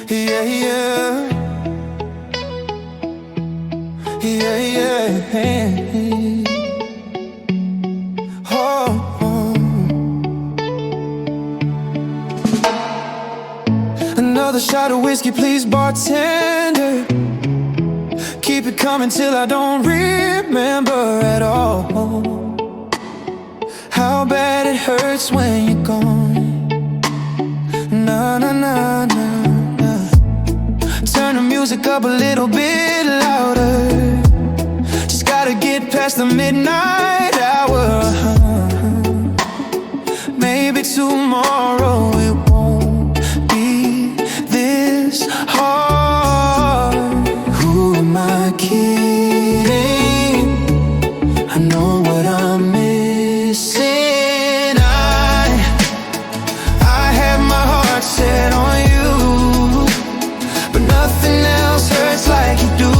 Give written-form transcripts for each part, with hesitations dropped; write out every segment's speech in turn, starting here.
Yeah, yeah. Yeah, yeah. Oh, oh. Another shot of whiskey, please, bartender. Keep it coming till I don't remember at all how bad it hurts when you're gone. Na na na na na. Turn the music up a little bit louder. Just gotta get past the midnight hour. Maybe tomorrow it won't be this hard. Who am I kidding? I know what I'm missing. I have my heart set on you, but nothing else hurts like you do.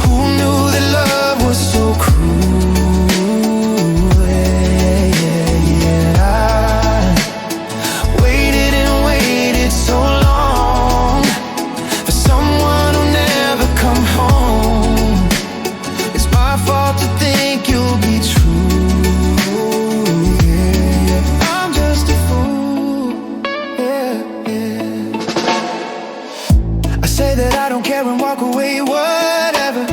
Who knew that love was so cruel? Yeah, yeah, yeah. I waited and waited so long for someone who'll never come home. It's my fault to think you'll be true. Yeah, yeah. I'm just a fool. Yeah, yeah. I say that I don't care and walk away, whatever.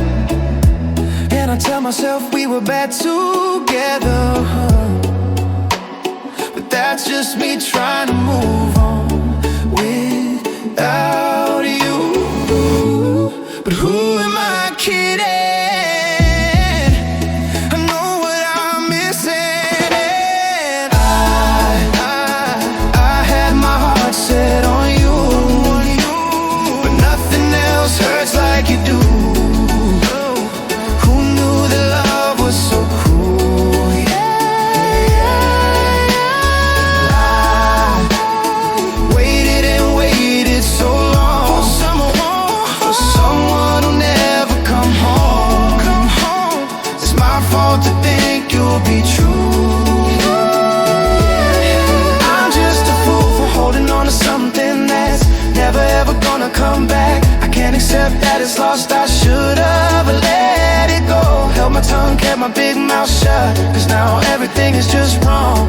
And I tell myself we were bad together, but that's just me trying to move on without you. But who am I kidding? I know what I'm missing. And I had my heart set on you, but nothing else hurts like you do. Who knew that love was so cruel? Yeah, yeah, yeah. I waited and waited so long for someone who'll never come home. It's my fault to think you'll be true. I'm just a fool for holding on to something that's never ever gonna come back. I can't accept that it's lost. I should have let it go. Held my tongue, kept my big mouth shut, 'cause now everything is just wrong.